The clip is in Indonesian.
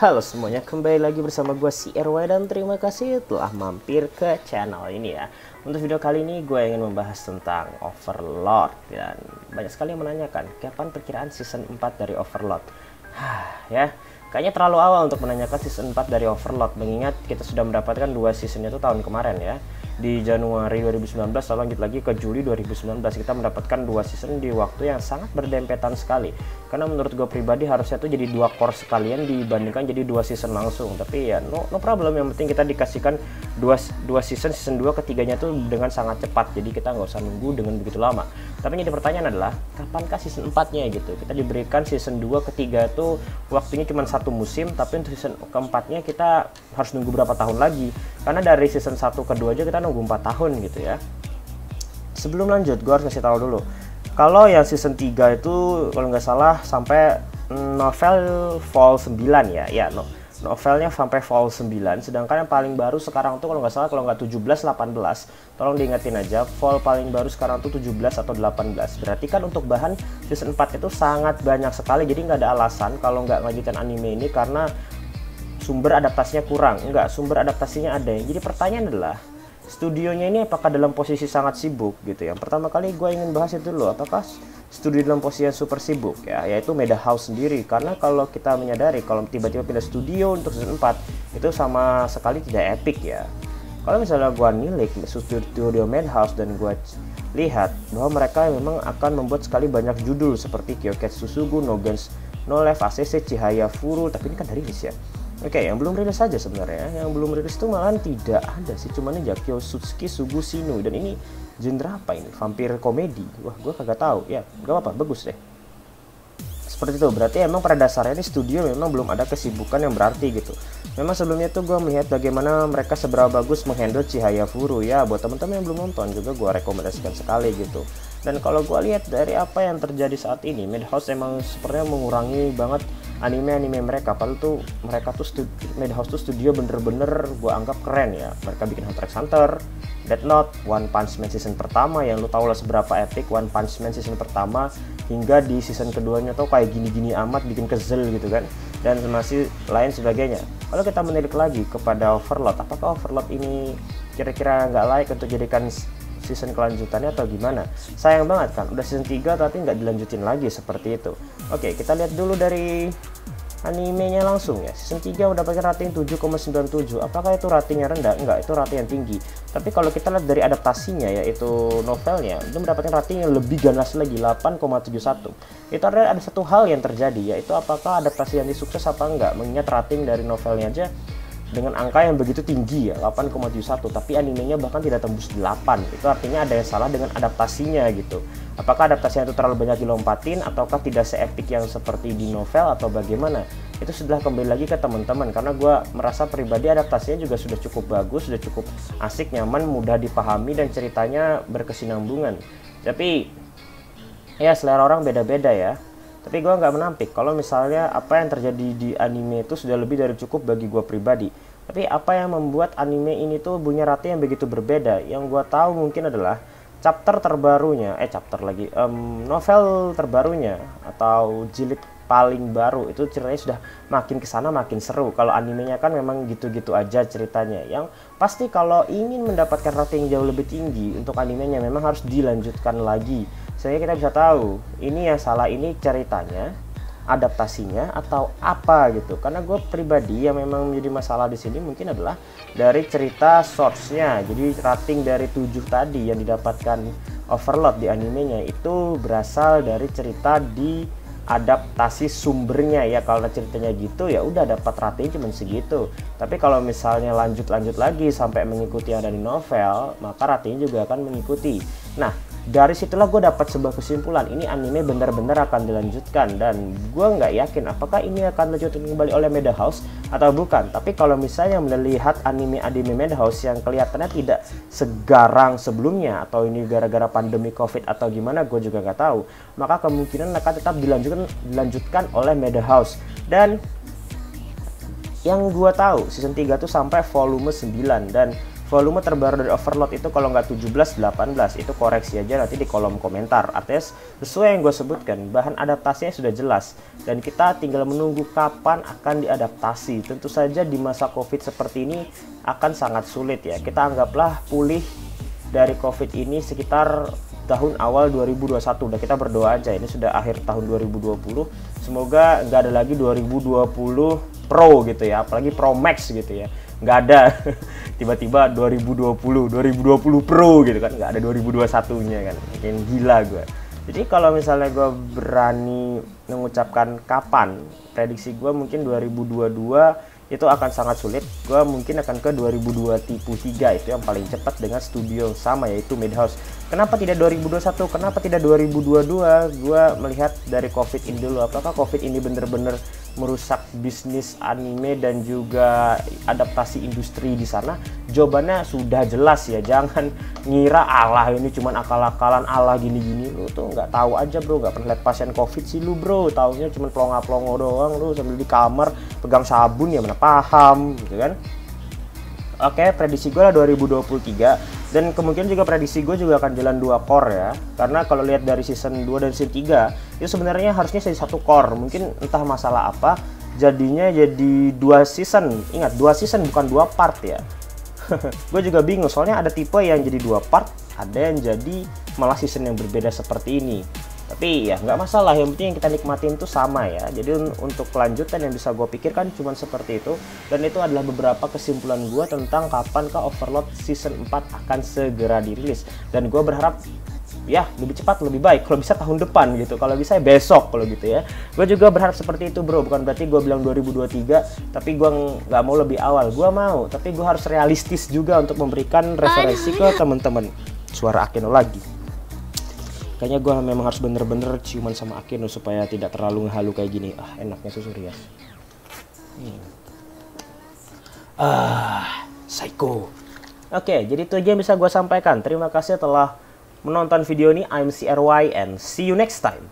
Halo semuanya, kembali lagi bersama gue si RY dan terima kasih telah mampir ke channel ini ya. Untuk video kali ini gue ingin membahas tentang Overlord dan banyak sekali yang menanyakan kapan perkiraan season 4 dari Overlord. Ya, kayaknya terlalu awal untuk menanyakan season 4 dari Overlord mengingat kita sudah mendapatkan 2 seasonnya itu tahun kemarin ya. Di Januari 2019 lalu lanjut lagi ke Juli 2019 kita mendapatkan 2 season di waktu yang sangat berdempetan sekali. Karena menurut gue pribadi harusnya tuh jadi 2 core sekalian dibandingkan jadi 2 season langsung. Tapi ya no problem, yang penting kita dikasihkan 2 season 2 ketiganya tuh dengan sangat cepat. Jadi kita nggak usah nunggu dengan begitu lama. Tapi jadi pertanyaan adalah kapankah season 4-nya gitu. Kita diberikan season 2 ketiga tuh waktunya cuma 1 musim, tapi untuk season keempatnya kita harus nunggu berapa tahun lagi. Karena dari season 1 ke 2 aja kita nunggu 4 tahun gitu ya. Sebelum lanjut gue harus kasih tahu dulu kalau yang season 3 itu kalau nggak salah sampai novel fall 9 ya novelnya sampai fall 9, sedangkan yang paling baru sekarang tuh kalau nggak salah, kalau nggak 17-18, tolong diingetin aja, fall paling baru sekarang tuh 17 atau 18. Berarti kan untuk bahan season 4 itu sangat banyak sekali, jadi nggak ada alasan kalau nggak ngajutin anime ini karena sumber adaptasinya kurang. Enggak, sumber adaptasinya ada. Jadi pertanyaan adalah studionya ini apakah dalam posisi sangat sibuk gitu. Yang pertama kali gue ingin bahas itu dulu, apakah studio dalam posisi yang super sibuk ya, yaitu Madhouse sendiri. Karena kalau kita menyadari kalau tiba-tiba pindah studio untuk season 4 itu sama sekali tidak epic ya. Kalau misalnya gue nilik studio Madhouse dan gue lihat bahwa mereka memang akan membuat sekali banyak judul seperti Kyoketsu Susugu, No Gens No Life, ACC, Chihaya Furu, tapi ini kan dari rilis ya. Oke, yang belum rilis saja sebenarnya. Yang belum rilis itu malahan tidak ada sih, cuman ini Kyosutsuki Sugu Shinu, dan ini genre apa ini? Vampir komedi. Wah, gue kagak tahu. Ya, gak apa-apa, bagus deh. Seperti itu, berarti emang pada dasarnya ini studio memang belum ada kesibukan yang berarti gitu. Memang sebelumnya tuh gue melihat bagaimana mereka seberapa bagus menghandle Chihaya Furu ya. Buat teman-teman yang belum nonton juga gue rekomendasikan sekali gitu. Dan kalau gue lihat dari apa yang terjadi saat ini, Madhouse emang sepertinya mengurangi banget anime-anime mereka. Padahal tuh mereka tuh Madhouse tuh studio bener-bener gue anggap keren ya. Mereka bikin Hunter x Hunter, Death Note, One Punch Man season pertama yang lu tau lah seberapa epic One Punch Man season pertama, hingga di season keduanya tuh kayak gini-gini amat, bikin kesel gitu kan, dan masih lain sebagainya. Kalau kita menilik lagi kepada Overlord, apakah Overlord ini kira-kira nggak layak untuk jadikan season kelanjutannya atau gimana? Sayang banget kan, udah season 3 tapi nggak dilanjutin lagi seperti itu. Oke, kita lihat dulu dari animenya langsung ya. Season 3 udah pakai rating 7,97. Apakah itu ratingnya rendah? Enggak, itu rating yang tinggi. Tapi kalau kita lihat dari adaptasinya, yaitu novelnya, itu mendapatkan rating yang lebih ganas lagi, 8,71. Itu ada satu hal yang terjadi, yaitu apakah adaptasi yang sukses apa enggak, mengingat rating dari novelnya aja dengan angka yang begitu tinggi ya, 8,71, tapi animenya bahkan tidak tembus 8. Itu artinya ada yang salah dengan adaptasinya gitu. Apakah adaptasinya itu terlalu banyak dilompatin, ataukah tidak se-epic yang seperti di novel, atau bagaimana? Itu sudah kembali lagi ke teman-teman, karena gue merasa pribadi adaptasinya juga sudah cukup bagus, sudah cukup asik, nyaman, mudah dipahami, dan ceritanya berkesinambungan. Tapi ya selera orang beda-beda ya. Tapi gue nggak menampik kalau misalnya apa yang terjadi di anime itu sudah lebih dari cukup bagi gue pribadi. Tapi apa yang membuat anime ini tuh punya rating yang begitu berbeda? Yang gue tahu mungkin adalah novel terbarunya atau jilid paling baru itu ceritanya sudah makin kesana makin seru. Kalau animenya kan memang gitu-gitu aja ceritanya. Yang pasti kalau ingin mendapatkan rating jauh lebih tinggi untuk animenya memang harus dilanjutkan lagi, sehingga kita bisa tahu ini yang salah ini ceritanya, adaptasinya, atau apa gitu. Karena gue pribadi yang memang menjadi masalah di sini mungkin adalah dari cerita source-nya. Jadi rating dari 7 tadi yang didapatkan Overlord di animenya itu berasal dari cerita di adaptasi sumbernya ya. Kalau ceritanya gitu ya udah dapat rating cuma segitu. Tapi kalau misalnya lanjut lagi sampai mengikuti yang ada di novel, maka ratingnya juga akan mengikuti. Nah, dari situlah gue dapat sebuah kesimpulan, ini anime benar-benar akan dilanjutkan, dan gue nggak yakin apakah ini akan dilanjutkan kembali oleh Madhouse atau bukan. Tapi kalau misalnya melihat anime Madhouse yang kelihatannya tidak segarang sebelumnya, atau ini gara-gara pandemi COVID atau gimana, gue juga nggak tahu, maka kemungkinan akan tetap dilanjutkan oleh Madhouse. Dan yang gue tahu season 3 tuh sampai volume 9, dan volume terbaru dari overload itu kalau nggak 17, 18, itu koreksi aja nanti di kolom komentar. Artinya sesuai yang gue sebutkan, bahan adaptasinya sudah jelas dan kita tinggal menunggu kapan akan diadaptasi. Tentu saja di masa COVID seperti ini akan sangat sulit ya. Kita anggaplah pulih dari COVID ini sekitar tahun awal 2021. Udah, kita berdoa aja ini sudah akhir tahun 2020. Semoga nggak ada lagi 2020 Pro gitu ya, apalagi Pro Max gitu ya. Nggak ada tiba-tiba 2020 Pro gitu kan, nggak ada 2021-nya kan. Makin gila gue. Jadi kalau misalnya gue berani mengucapkan kapan, prediksi gue mungkin 2022 itu akan sangat sulit. Gue mungkin akan ke 2002 tipe 3, itu yang paling cepat dengan studio yang sama yaitu Madhouse. Kenapa tidak 2021? Kenapa tidak 2022? Gue melihat dari COVID ini dulu. Apakah COVID ini bener-bener merusak bisnis anime dan juga adaptasi industri di sana? Jawabannya sudah jelas ya. Jangan ngira Allah ini cuman akal-akalan, Allah gini-gini. Lu tuh nggak tahu aja bro, nggak pernah lihat pasien COVID sih lu bro. Taunya cuman pelongo-pelongo doang lu sambil di kamar pegang sabun ya, mana paham gitu kan. Oke, prediksi gue lah 2023. Dan kemungkinan juga prediksi gue juga akan jalan 2 core ya. Karena kalau lihat dari season 2 dan season 3 itu sebenarnya harusnya jadi 1 core. Mungkin entah masalah apa jadinya jadi 2 season. Ingat, 2 season bukan 2 part ya. Gue juga bingung soalnya ada tipe yang jadi 2 part, ada yang jadi malah season yang berbeda seperti ini. Tapi ya nggak masalah, yang penting yang kita nikmatin tuh sama ya. Jadi untuk kelanjutan yang bisa gue pikirkan cuma seperti itu. Dan itu adalah beberapa kesimpulan gue tentang kapankah Overlord Season 4 akan segera dirilis. Dan gue berharap ya lebih cepat lebih baik, kalau bisa tahun depan gitu, kalau bisa besok kalau gitu ya. Gue juga berharap seperti itu bro, bukan berarti gue bilang 2023 tapi gue nggak mau lebih awal. Gue mau, tapi gue harus realistis juga untuk memberikan referensi ke teman-teman. Suara Akeno lagi. Kayaknya gue memang harus bener-bener ciuman sama Akeno supaya tidak terlalu ngehalu kayak gini. Enaknya susu Rias. Psycho. Oke, jadi itu aja yang bisa gue sampaikan. Terima kasih telah menonton video ini. I'm CRY and see you next time.